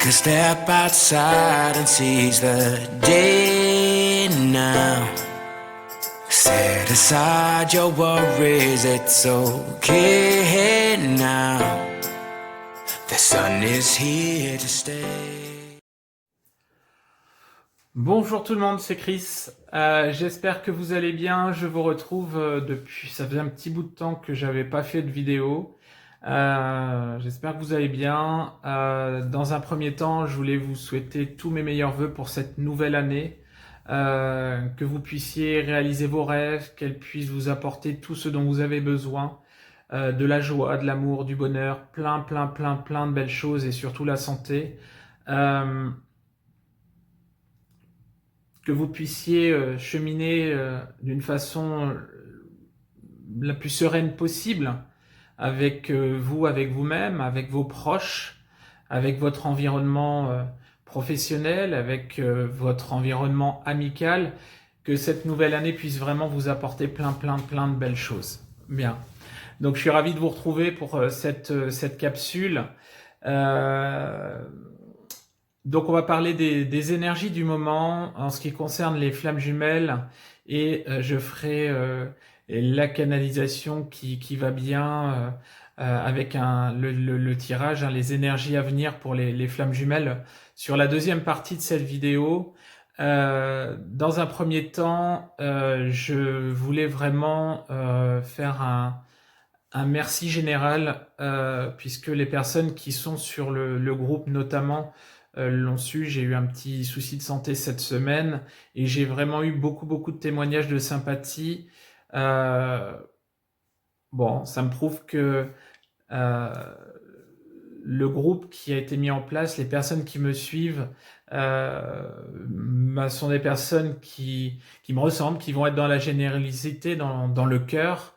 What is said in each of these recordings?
a step outside and seize the day now. Set aside your worries, it's okay now. The sun is here to stay. Bonjour tout le monde, c'est Chris. J'espère que vous allez bien. Je vous retrouve depuis... Ça faisait un petit bout de temps que j'avais pas fait de vidéo. J'espère que vous allez bien. Dans un premier temps, je voulais vous souhaiter tous mes meilleurs vœux pour cette nouvelle année. Que vous puissiez réaliser vos rêves, qu'elle puisse vous apporter tout ce dont vous avez besoin. De la joie, de l'amour, du bonheur, plein de belles choses et surtout la santé. Que vous puissiez cheminer d'une façon la plus sereine possible avec vous, avec vous-même, avec vos proches, avec votre environnement professionnel, avec votre environnement amical, que cette nouvelle année puisse vraiment vous apporter plein de belles choses. Bien. Donc je suis ravi de vous retrouver pour cette capsule. Donc on va parler des énergies du moment en ce qui concerne les flammes jumelles et je ferai la canalisation qui va bien avec le tirage, les énergies à venir pour les flammes jumelles sur la deuxième partie de cette vidéo. Dans un premier temps, je voulais vraiment faire un merci général puisque les personnes qui sont sur le groupe notamment l'ont su. J'ai eu un petit souci de santé cette semaine et j'ai vraiment eu beaucoup de témoignages de sympathie. Bon, ça me prouve que le groupe qui a été mis en place, les personnes qui me suivent, sont des personnes qui me ressemblent, qui vont être dans la générosité, dans le cœur.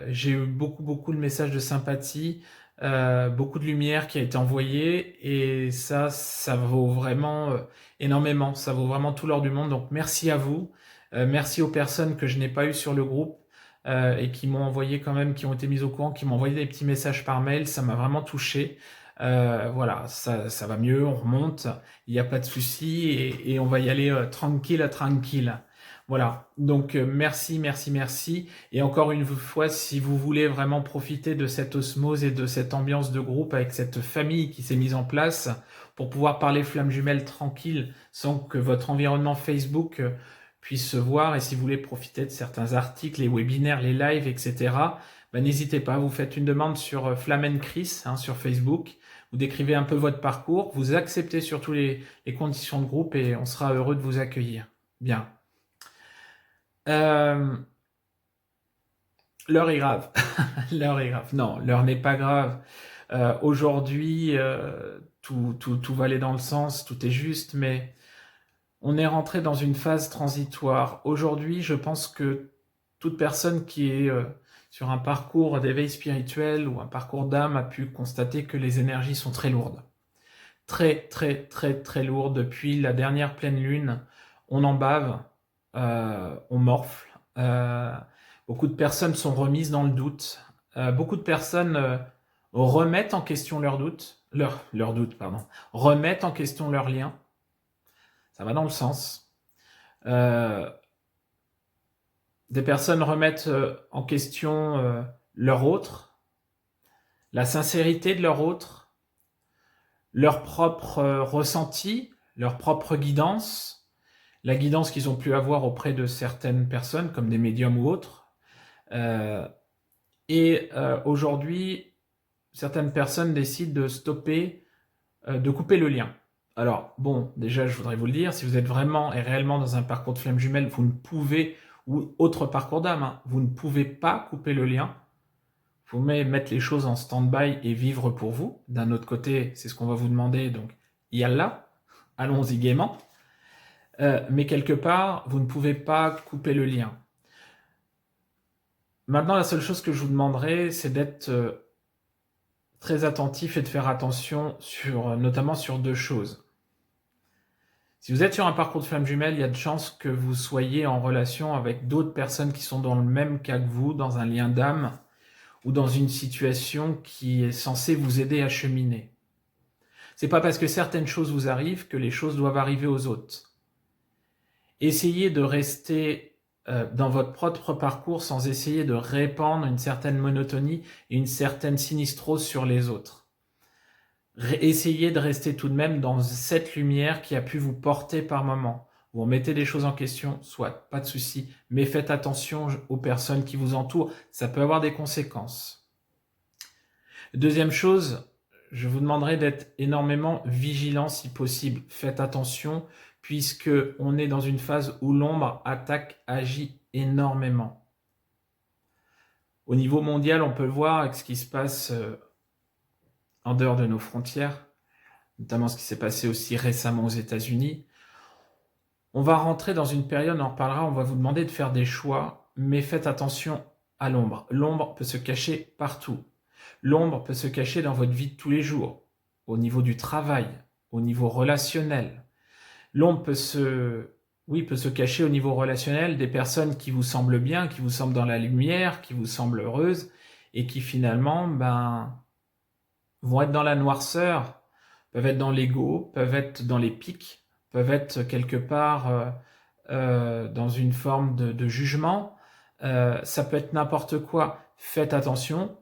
J'ai eu beaucoup de messages de sympathie, beaucoup de lumière qui a été envoyée et ça vaut vraiment énormément, ça vaut vraiment tout l'or du monde. Donc merci à vous, merci aux personnes que je n'ai pas eues sur le groupe et qui m'ont envoyé quand même, qui ont été mises au courant, qui m'ont envoyé des petits messages par mail, ça m'a vraiment touché. Voilà, ça va mieux, on remonte, il n'y a pas de souci et on va y aller tranquille. Voilà, donc merci. Et encore une fois, si vous voulez vraiment profiter de cette osmose et de cette ambiance de groupe avec cette famille qui s'est mise en place pour pouvoir parler flammes jumelles tranquille sans que votre environnement Facebook puisse se voir, et si vous voulez profiter de certains articles, les webinaires, les lives, etc., n'hésitez pas, vous faites une demande sur Flamen Chris sur Facebook, vous décrivez un peu votre parcours, vous acceptez surtout les conditions de groupe et on sera heureux de vous accueillir. Bien. L'heure est grave. L'heure est grave. Non, l'heure n'est pas grave. Aujourd'hui, tout va aller dans le sens, tout est juste, mais on est rentré dans une phase transitoire. Aujourd'hui, je pense que toute personne qui est sur un parcours d'éveil spirituel ou un parcours d'âme a pu constater que les énergies sont très lourdes. Très lourdes. Depuis la dernière pleine lune, on en bave. On morfle. Beaucoup de personnes sont remises dans le doute. Beaucoup de personnes remettent en question leur doute, remettent en question leur lien. Ça va dans le sens. Des personnes remettent en question leur autre, la sincérité de leur autre, leur propre ressenti, leur propre guidance, la guidance qu'ils ont pu avoir auprès de certaines personnes, comme des médiums ou autres. Aujourd'hui, certaines personnes décident de stopper, de couper le lien. Alors, bon, déjà, je voudrais vous le dire, si vous êtes vraiment et réellement dans un parcours de flamme jumelle, vous ne pouvez, ou autre parcours d'âme, vous ne pouvez pas couper le lien. Vous mettre les choses en stand-by et vivre pour vous. D'un autre côté, c'est ce qu'on va vous demander, donc yallah, allons-y gaiement. Mais quelque part, vous ne pouvez pas couper le lien. Maintenant, la seule chose que je vous demanderai, c'est d'être très attentif et de faire attention notamment sur deux choses. Si vous êtes sur un parcours de flamme jumelle, il y a de chances que vous soyez en relation avec d'autres personnes qui sont dans le même cas que vous, dans un lien d'âme, ou dans une situation qui est censée vous aider à cheminer. C'est pas parce que certaines choses vous arrivent que les choses doivent arriver aux autres. Essayez de rester dans votre propre parcours sans essayer de répandre une certaine monotonie et une certaine sinistrose sur les autres. Essayez de rester tout de même dans cette lumière qui a pu vous porter par moment. Vous remettez des choses en question, soit, pas de souci, mais faites attention aux personnes qui vous entourent, ça peut avoir des conséquences. Deuxième chose, je vous demanderai d'être énormément vigilant si possible. Faites attention, puisque on est dans une phase où l'ombre attaque, agit énormément. Au niveau mondial, on peut le voir avec ce qui se passe en dehors de nos frontières, notamment ce qui s'est passé aussi récemment aux États-Unis. On va rentrer dans une période, on en reparlera, on va vous demander de faire des choix, mais faites attention à l'ombre. L'ombre peut se cacher partout. L'ombre peut se cacher dans votre vie de tous les jours, au niveau du travail, au niveau relationnel. L'ombre peut se cacher au niveau relationnel des personnes qui vous semblent bien, qui vous semblent dans la lumière, qui vous semblent heureuses, et qui finalement vont être dans la noirceur, peuvent être dans l'ego, peuvent être dans les pics, peuvent être quelque part dans une forme de jugement. Ça peut être n'importe quoi. Faites attention,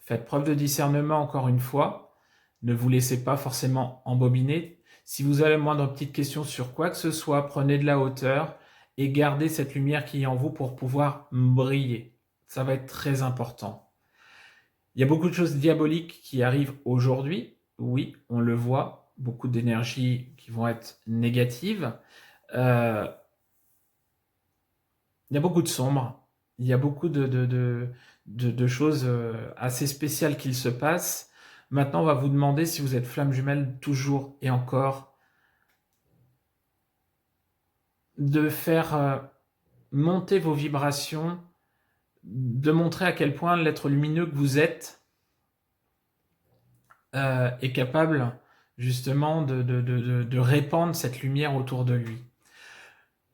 faites preuve de discernement encore une fois. Ne vous laissez pas forcément embobiner. Si vous avez moindre petite question sur quoi que ce soit, prenez de la hauteur et gardez cette lumière qui est en vous pour pouvoir briller. Ça va être très important. Il y a beaucoup de choses diaboliques qui arrivent aujourd'hui. Oui, on le voit. Beaucoup d'énergies qui vont être négatives. Il y a beaucoup de sombres. Il y a beaucoup de choses assez spéciales qui se passent. Maintenant, on va vous demander si vous êtes flamme jumelle toujours et encore de faire monter vos vibrations, de montrer à quel point l'être lumineux que vous êtes est capable justement de répandre cette lumière autour de lui.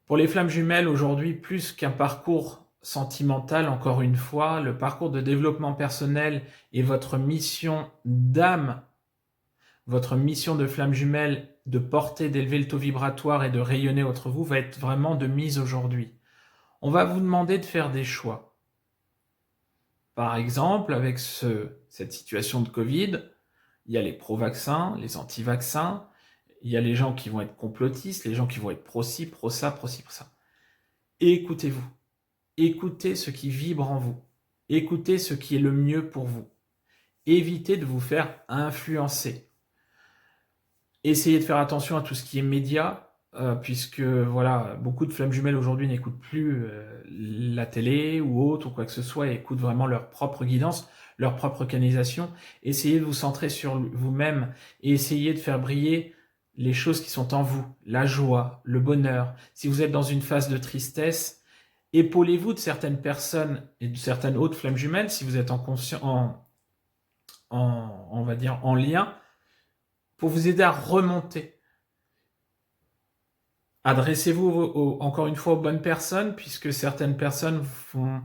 Pour les flammes jumelles, aujourd'hui, plus qu'un parcours sentimental, encore une fois, le parcours de développement personnel et votre mission d'âme, votre mission de flamme jumelle, de porter, d'élever le taux vibratoire et de rayonner entre vous, va être vraiment de mise aujourd'hui. On va vous demander de faire des choix. Par exemple, avec cette situation de Covid, il y a les pro-vaccins, les anti-vaccins, il y a les gens qui vont être complotistes, les gens qui vont être pro-ci, pro-ça, pro-ci, pro-ça. Écoutez-vous. Écoutez ce qui vibre en vous. Écoutez ce qui est le mieux pour vous. Évitez de vous faire influencer. Essayez de faire attention à tout ce qui est média, puisque voilà, beaucoup de flammes jumelles aujourd'hui n'écoutent plus la télé ou autre ou quoi que ce soit, et écoutent vraiment leur propre guidance, leur propre canalisation. Essayez de vous centrer sur vous-même et essayez de faire briller les choses qui sont en vous, la joie, le bonheur. Si vous êtes dans une phase de tristesse, épaulez-vous de certaines personnes et de certaines autres flammes jumelles, si vous êtes on va dire en lien, pour vous aider à remonter. Adressez-vous encore une fois aux bonnes personnes, puisque certaines personnes font...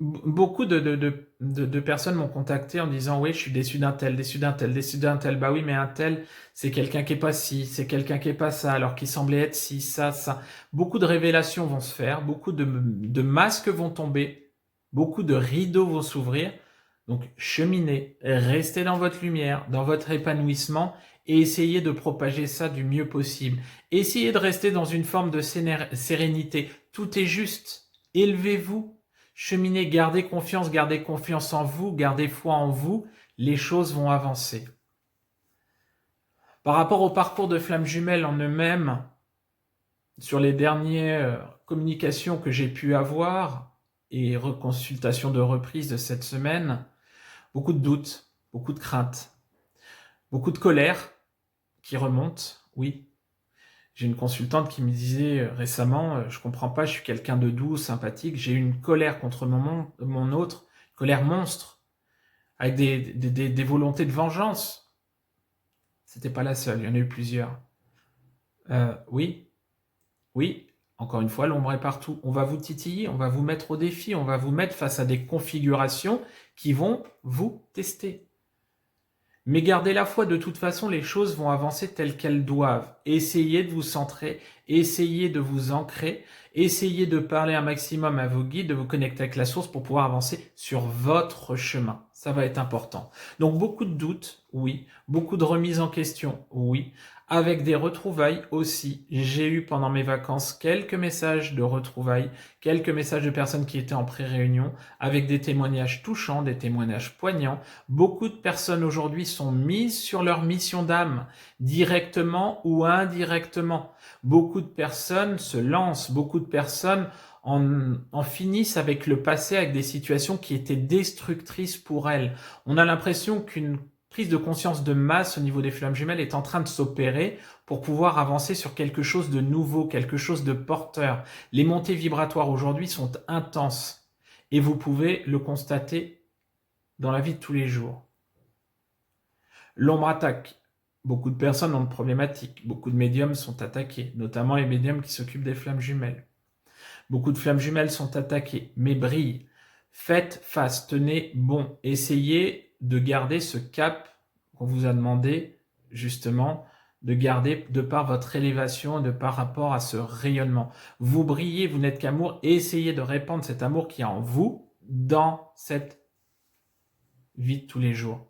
Beaucoup de personnes m'ont contacté en disant « Oui, je suis déçu d'un tel, déçu d'un tel, déçu d'un tel. » Bah oui, mais un tel, c'est quelqu'un qui est pas ci, c'est quelqu'un qui est pas ça, alors qu'il semblait être ci, ça, ça. Beaucoup de révélations vont se faire, beaucoup de masques vont tomber, beaucoup de rideaux vont s'ouvrir. Donc, cheminez, restez dans votre lumière, dans votre épanouissement et essayez de propager ça du mieux possible. Essayez de rester dans une forme de sérénité. Tout est juste. Élevez-vous. Cheminez, gardez confiance en vous, gardez foi en vous, les choses vont avancer. Par rapport au parcours de flammes jumelles en eux-mêmes, sur les dernières communications que j'ai pu avoir et reconsultations de reprise de cette semaine, beaucoup de doutes, beaucoup de craintes, beaucoup de colère qui remonte, oui. J'ai une consultante qui me disait récemment, je comprends pas, je suis quelqu'un de doux, sympathique, j'ai eu une colère contre mon autre, une colère monstre, avec des volontés de vengeance. C'était pas la seule, il y en a eu plusieurs. Oui, encore une fois, l'ombre est partout. On va vous titiller, on va vous mettre au défi, on va vous mettre face à des configurations qui vont vous tester. Mais gardez la foi, de toute façon, les choses vont avancer telles qu'elles doivent. Essayez de vous centrer, essayez de vous ancrer, essayez de parler un maximum à vos guides, de vous connecter avec la source pour pouvoir avancer sur votre chemin. Ça va être important. Donc beaucoup de doutes, oui. Beaucoup de remises en question, oui. Avec des retrouvailles aussi. J'ai eu pendant mes vacances quelques messages de retrouvailles, quelques messages de personnes qui étaient en pré-réunion, avec des témoignages touchants, des témoignages poignants. Beaucoup de personnes aujourd'hui sont mises sur leur mission d'âme, directement ou indirectement. Beaucoup de personnes se lancent, beaucoup de personnes en finissent avec le passé, avec des situations qui étaient destructrices pour elles. On a l'impression qu'une prise de conscience de masse au niveau des flammes jumelles est en train de s'opérer pour pouvoir avancer sur quelque chose de nouveau, quelque chose de porteur. Les montées vibratoires aujourd'hui sont intenses et vous pouvez le constater dans la vie de tous les jours. L'ombre attaque. Beaucoup de personnes ont de problématiques. Beaucoup de médiums sont attaqués, notamment les médiums qui s'occupent des flammes jumelles. Beaucoup de flammes jumelles sont attaquées, mais brillent. Faites face, tenez bon. Essayez de garder ce cap qu'on vous a demandé, justement, de garder de par votre élévation, de par rapport à ce rayonnement. Vous brillez, vous n'êtes qu'amour. Essayez de répandre cet amour qui est en vous dans cette vie de tous les jours.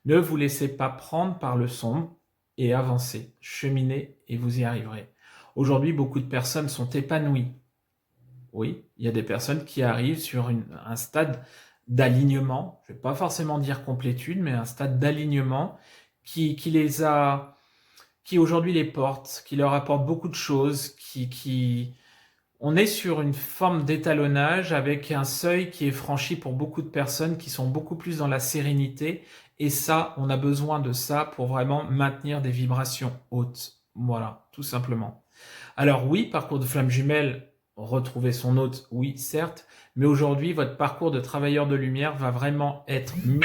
Ne vous laissez pas prendre par le sombre et avancez, cheminez et vous y arriverez. Aujourd'hui, beaucoup de personnes sont épanouies. Oui, il y a des personnes qui arrivent sur un stade d'alignement, je ne vais pas forcément dire complétude, mais un stade d'alignement qui aujourd'hui les porte, qui leur apporte beaucoup de choses, on est sur une forme d'étalonnage avec un seuil qui est franchi pour beaucoup de personnes qui sont beaucoup plus dans la sérénité. Et ça, on a besoin de ça pour vraiment maintenir des vibrations hautes. Voilà, tout simplement. Alors oui, parcours de flamme jumelle, retrouver son hôte, oui, certes. Mais aujourd'hui, votre parcours de travailleur de lumière va vraiment être mis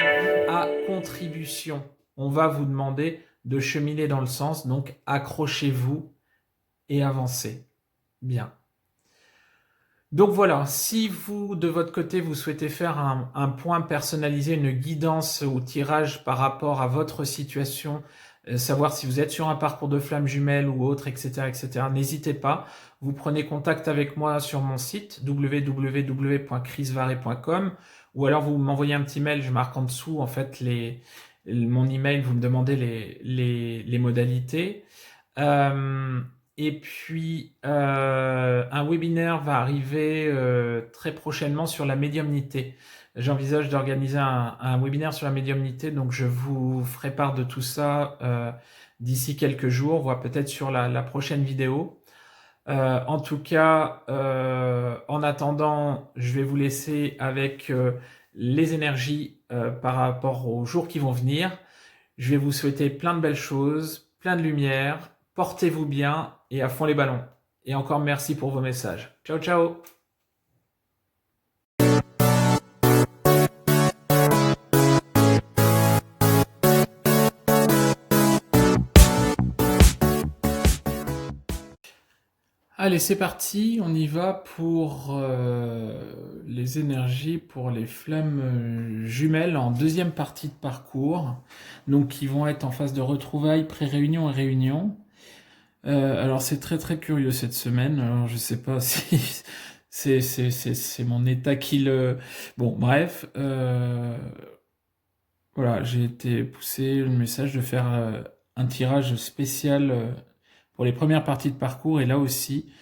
à contribution. On va vous demander de cheminer dans le sens, donc accrochez-vous et avancez. Bien. Donc voilà, si vous, de votre côté, vous souhaitez faire un point personnalisé, une guidance ou tirage par rapport à votre situation, savoir si vous êtes sur un parcours de flamme jumelle ou autre, etc., etc., n'hésitez pas. Vous prenez contact avec moi sur mon site www.chrisvaré.com ou alors vous m'envoyez un petit mail, je marque en dessous en fait mon email, vous me demandez les modalités. Et puis, un webinaire va arriver très prochainement sur la médiumnité. J'envisage d'organiser un webinaire sur la médiumnité, donc je vous ferai part de tout ça d'ici quelques jours, voire peut-être sur la prochaine vidéo. En tout cas, en attendant, je vais vous laisser avec les énergies par rapport aux jours qui vont venir. Je vais vous souhaiter plein de belles choses, plein de lumière. Portez-vous bien et à fond les ballons. Et encore merci pour vos messages. Ciao, ciao! Allez, c'est parti, on y va pour les énergies, pour les flammes jumelles en deuxième partie de parcours, donc qui vont être en phase de retrouvailles, pré-réunion et réunion. Alors c'est très très curieux cette semaine, alors je sais pas si c'est mon état qui le... Bon, bref, voilà, j'ai été poussé le message de faire un tirage spécial pour les premières parties de parcours, et là aussi,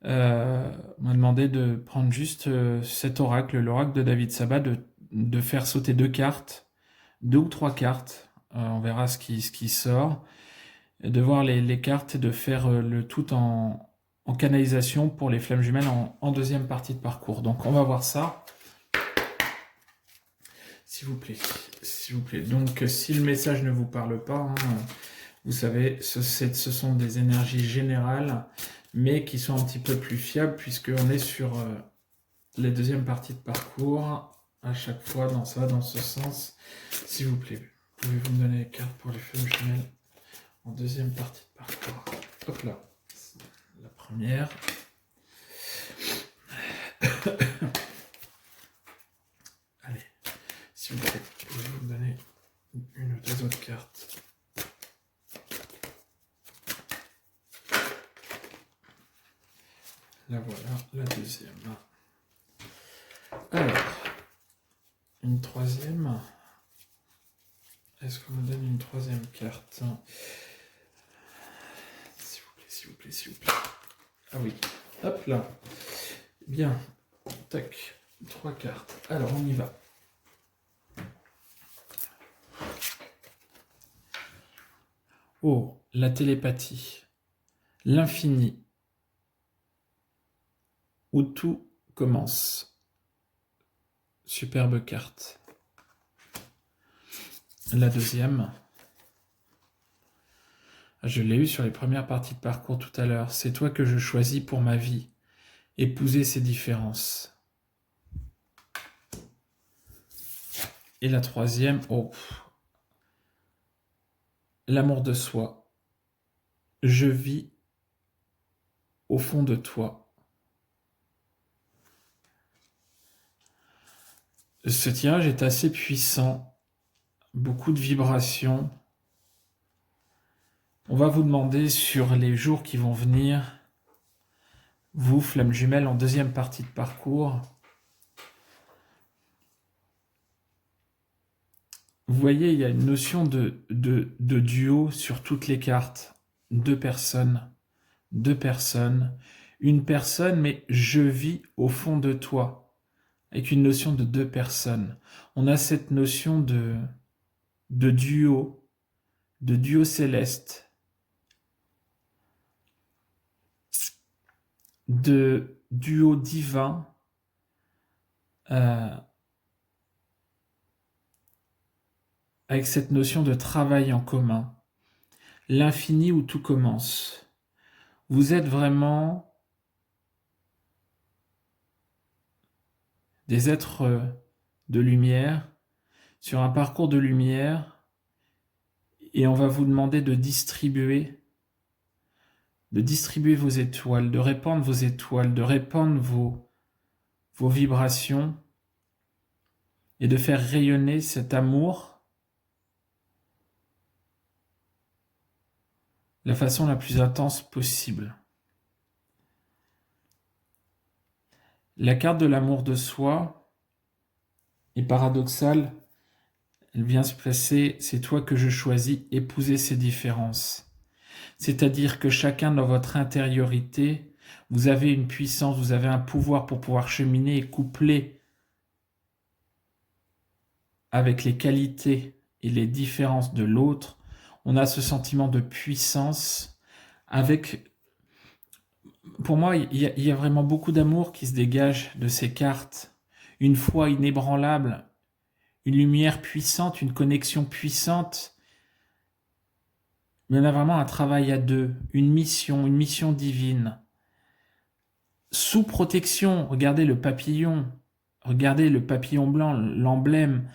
on m'a demandé de prendre juste cet oracle, l'oracle de David Sabat, de faire sauter 2 cartes, 2 ou 3 cartes, on verra ce qui sort, et de voir les cartes et de faire le tout en canalisation pour les flammes jumelles en deuxième partie de parcours. Donc on va voir ça. S'il vous plaît, s'il vous plaît. Donc si le message ne vous parle pas, hein, vous savez, ce sont des énergies générales, mais qui sont un petit peu plus fiables, puisqu'on est sur les deuxièmes parties de parcours. À chaque fois, ça va dans ce sens. S'il vous plaît, pouvez-vous me donner les cartes pour les flammes jumelles en deuxième partie de parcours? Hop là, la première. Allez, s'il vous plaît, pouvez-vous me donner une ou deux les autres cartes. La voilà, la deuxième. Alors, une troisième. Est-ce qu'on me donne une troisième carte? S'il vous plaît, s'il vous plaît, s'il vous plaît. Ah oui, hop là. Bien, tac, 3 cartes. Alors, on y va. Oh, la télépathie. L'infini. Où tout commence. Superbe carte. La deuxième. Je l'ai eu sur les premières parties de parcours tout à l'heure. C'est toi que je choisis pour ma vie. Épouser ces différences. Et la troisième, oh, l'amour de soi. Je vis au fond de toi. Ce tirage est assez puissant, beaucoup de vibrations. On va vous demander sur les jours qui vont venir, vous, flamme jumelle, en deuxième partie de parcours, vous voyez, il y a une notion de duo sur toutes les cartes. Deux personnes, une personne, mais je vis au fond de toi, avec une notion de deux personnes. On a cette notion de duo céleste, de duo divin, avec cette notion de travail en commun, l'infini où tout commence. Vous êtes vraiment des êtres de lumière, sur un parcours de lumière, et on va vous demander de distribuer vos étoiles, de répandre vos étoiles, de répandre vos vibrations, et de faire rayonner cet amour de la façon la plus intense possible. La carte de l'amour de soi est paradoxale. Elle vient se placer, c'est toi que je choisis, épouser ces différences. C'est-à-dire que chacun dans votre intériorité, vous avez une puissance, vous avez un pouvoir pour pouvoir cheminer et coupler avec les qualités et les différences de l'autre. On a ce sentiment de puissance avec... Pour moi, il y a vraiment beaucoup d'amour qui se dégage de ces cartes. Une foi inébranlable, une lumière puissante, une connexion puissante. Mais on a vraiment un travail à deux, une mission divine. Sous protection, regardez le papillon blanc, l'emblème.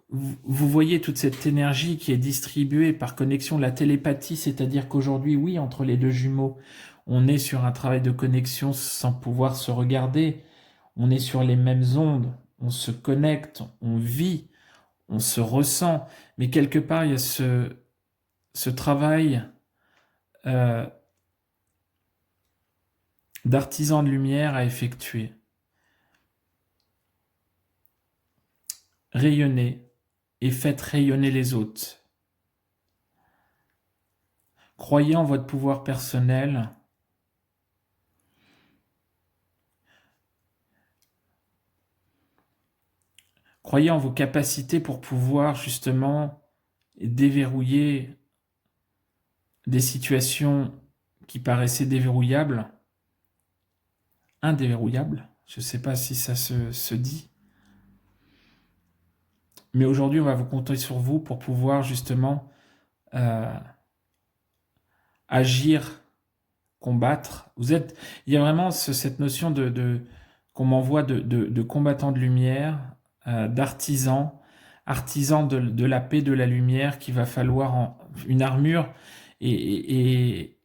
Vous voyez toute cette énergie qui est distribuée par connexion, la télépathie, c'est-à-dire qu'aujourd'hui, oui, entre les deux jumeaux, on est sur un travail de connexion sans pouvoir se regarder. On est sur les mêmes ondes, on se connecte, on vit, on se ressent. Mais quelque part, il y a ce travail d'artisan de lumière à effectuer. Rayonnez et faites rayonner les autres. Croyez en votre pouvoir personnel. Croyez en vos capacités pour pouvoir justement déverrouiller des situations qui paraissaient déverrouillables, indéverrouillables. Je ne sais pas si ça se dit. Mais aujourd'hui, on va vous compter sur vous pour pouvoir justement agir, combattre. Il y a vraiment cette notion qu'on m'envoie de combattants de lumière, d'artisans, artisans de la paix, de la lumière, qu'il va falloir une armure et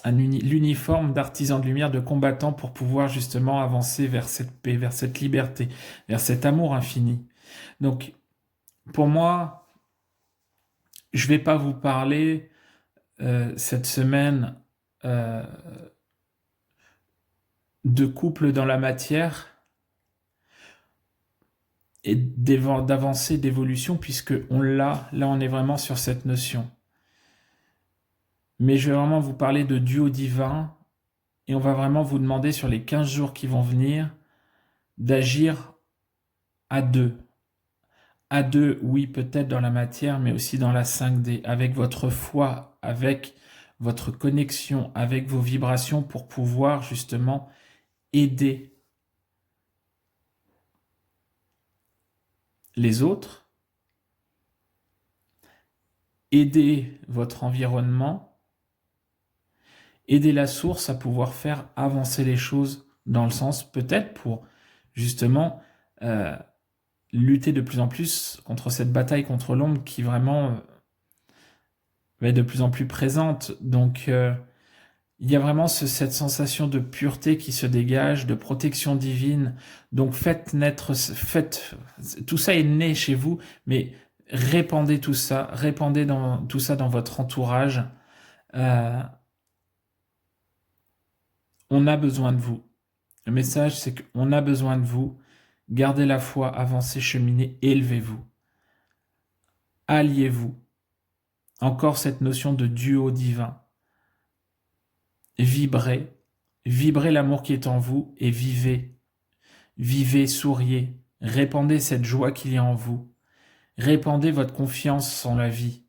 l'uniforme d'artisan de lumière, de combattant pour pouvoir justement avancer vers cette paix, vers cette liberté, vers cet amour infini. Donc, pour moi, je ne vais pas vous parler cette semaine de couple dans la matière et d'avancée, d'évolution, puisque là on est vraiment sur cette notion. Mais je vais vraiment vous parler de duo divin, et on va vraiment vous demander sur les 15 jours qui vont venir d'agir à deux. À deux, oui, peut-être dans la matière, mais aussi dans la 5D, avec votre foi, avec votre connexion, avec vos vibrations pour pouvoir justement aider les autres, aider votre environnement, aider la source à pouvoir faire avancer les choses dans le sens peut-être pour justement lutter de plus en plus contre cette bataille contre l'ombre qui vraiment va être de plus en plus présente. Donc il y a vraiment cette sensation de pureté qui se dégage, de protection divine. Donc tout ça est né chez vous, mais répandez tout ça, tout ça dans votre entourage. On a besoin de vous. Le message, c'est qu'on a besoin de vous. Gardez la foi, avancez, cheminez, élevez-vous. Alliez-vous. Encore cette notion de duo divin. Vibrez l'amour qui est en vous et vivez, souriez, répandez cette joie qu'il y a en vous, répandez votre confiance en la vie,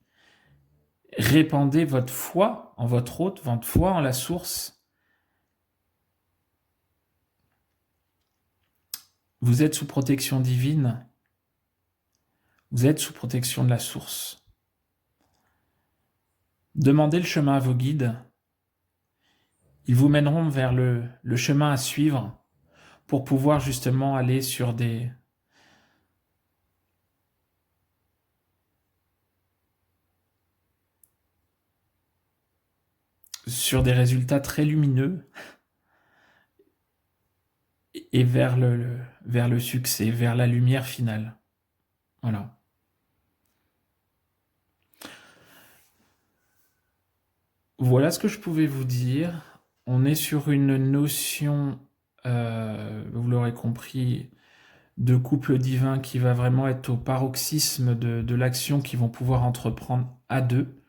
répandez votre foi en votre hôte, votre foi en la source. Vous êtes sous protection divine, vous êtes sous protection de la source. Demandez le chemin à vos guides. Ils vous mèneront vers le chemin à suivre pour pouvoir justement aller sur des résultats très lumineux et vers le succès, vers la lumière finale. Voilà. Voilà ce que je pouvais vous dire. On est sur une notion, vous l'aurez compris, de couple divin qui va vraiment être au paroxysme de l'action qu'ils vont pouvoir entreprendre à deux.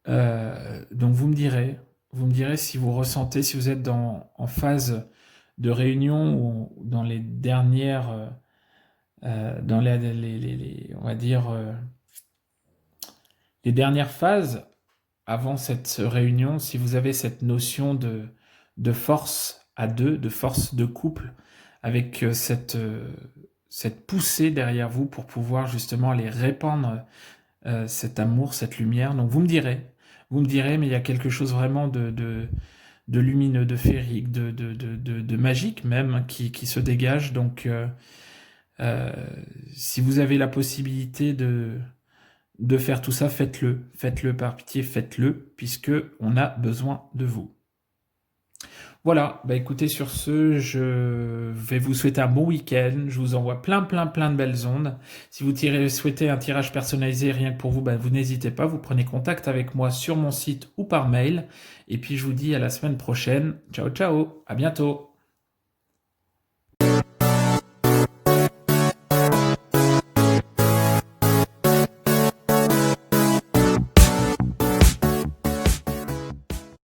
Donc vous me direz si vous ressentez, si vous êtes en phase de réunion ou dans les dernières, dans on va dire, les dernières phases avant cette réunion, si vous avez cette notion de force à deux, de force de couple, avec cette poussée derrière vous pour pouvoir justement aller répandre cet amour, cette lumière. Donc vous me direz, mais il y a quelque chose vraiment de lumineux, de féerique, de magique même qui se dégage. Donc si vous avez la possibilité de faire tout ça, faites-le par pitié, faites-le, puisque on a besoin de vous. Voilà, écoutez, sur ce, je vais vous souhaiter un bon week-end, je vous envoie plein de belles ondes. Si vous souhaitez un tirage personnalisé rien que pour vous, vous n'hésitez pas, vous prenez contact avec moi sur mon site ou par mail, et puis je vous dis à la semaine prochaine. Ciao, à bientôt.